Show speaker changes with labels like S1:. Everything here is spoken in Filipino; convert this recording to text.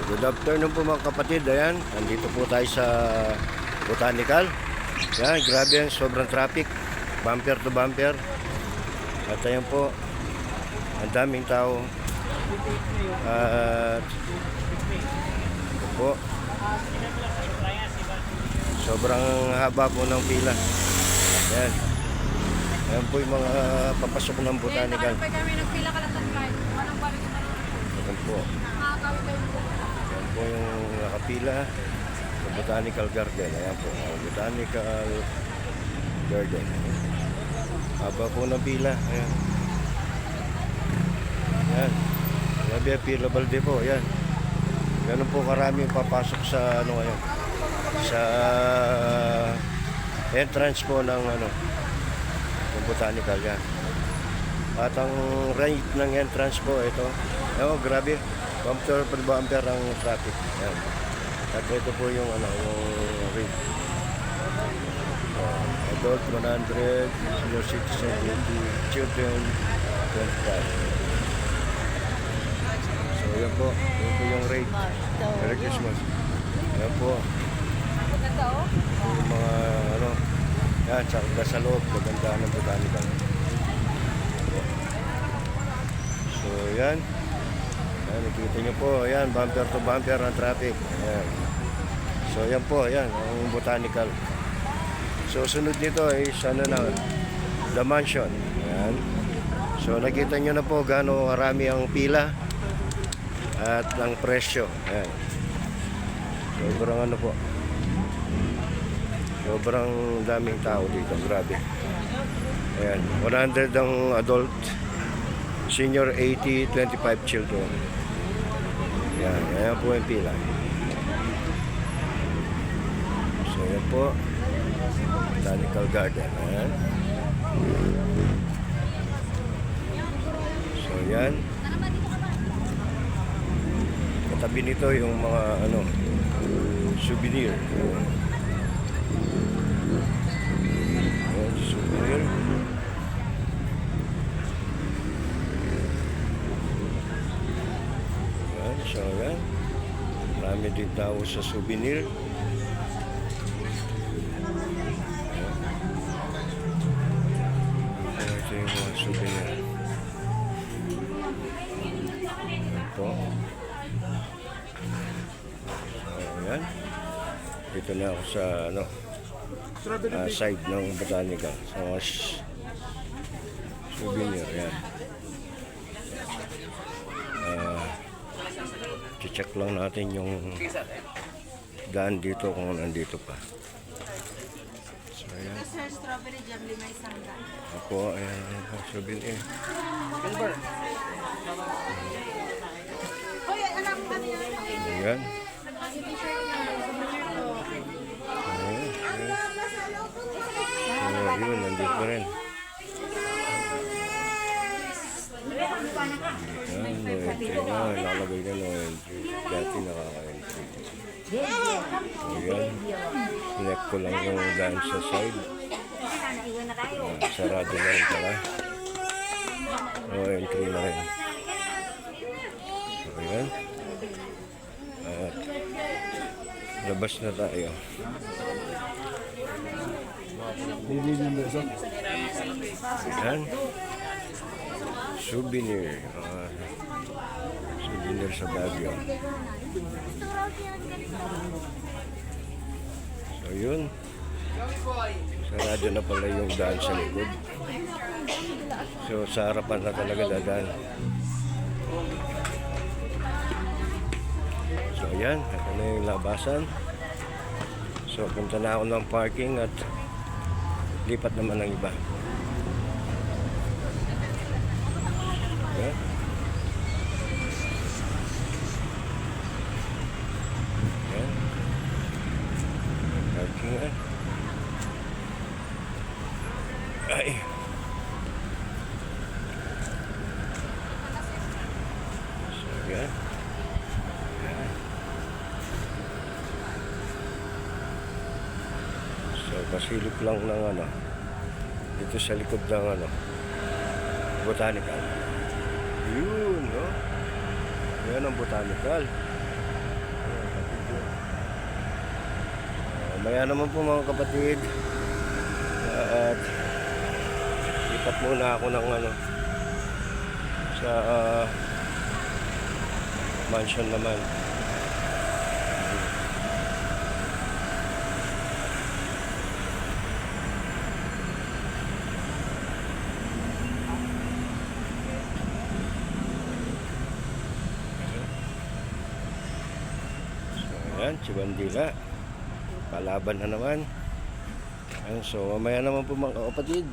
S1: Good afternoon po mga kapatid. Ayan, nandito po tayo sa Botanical. Ayan, grabe yan, sobrang traffic. Bumper to bumper. At ayan po, ang daming tao. At ito po, sobrang haba po ng pila. Ayan. Ayan po yung mga papasok ng Botanical. Ayan po. Ayan po yung nakapila sa Botanical Garden. Ayan po, Botanical Garden. Haba po ng pila. Ayan. Ayan. Grabe, Pila Balde po. Ayan. Ganun po karami papasok sa ano ngayon. Sa entrance po ng ano, ng Botanical. Yan. At ang rate ng entrance po ito. Oh, grabe. Bumper per bumper ang traffic. Yan. At ito po yung ano, yung rate. Adult 100, senior citizen 20, children 25. So yan po yung rate. Merry Christmas. Yan po. Yung mga ano, yan, tsaka sa loob, maganda ng Botanical. So yan. Yan, nakikita nyo po, yan, bumper to bumper ang traffic. Yan. So yan po, yan, ang Botanical. So sunod nito ay ano na, The Mansion. Yan. So nakita nyo na po gaano karami ang pila at ang presyo. Yan. Sobrang ano po, sobrang daming tao dito, grabe. Ayan, 100 ang adult, senior 80, 25 children. Ayan, ayan po yung pila. So yan po, Botanical Garden. Ayan. So yan. Katabi nito yung mga ano, souvenir. Souvenir. Yan, so yan. Marami din tao sa souvenir. Ito yung mga souvenir. Ito. Ayan. Dito na ako sa ano, side ng Botanical. Sa mga souvenir. Ayan. Check lang natin yung daan dito kung nandito pa. So ayan.
S2: Strawberry jam, 5 isang daan.
S1: Ako, ayan, souvenir.
S2: Silver. Hoy, alam mo kami yan.
S1: Ayan. So, yun, nandito pa rin. Ayan, no entry na. Nakalagay na no entry. Dati nakaka-entry. Ayan. Connect ko lang yung daan sa side. Sarado na rin pala. No entry na rin. So, ayan. At labas na tayo. Ayan. Souvenir. Souvenir sa Baguio. So yun. Sarado na pala yung daan sa likod. So sa harapan na talaga dadaan. So ayan. Ito na yung labasan. So punta na ako ng parking at lipat naman ng iba. Okay. Ayan. Parking na. Ay. So, ayan. Ayan. So, pasilip lang ng ano, dito sa likod ng ano, Botanical. Yun, no? Yan ang Botanical. Mamaya naman po mga kapatid. At lipat muna ako ng ano sa mansion naman. Ayan, si Bandila. Palaban na naman. Ayan, so mamaya naman po mga kapatid.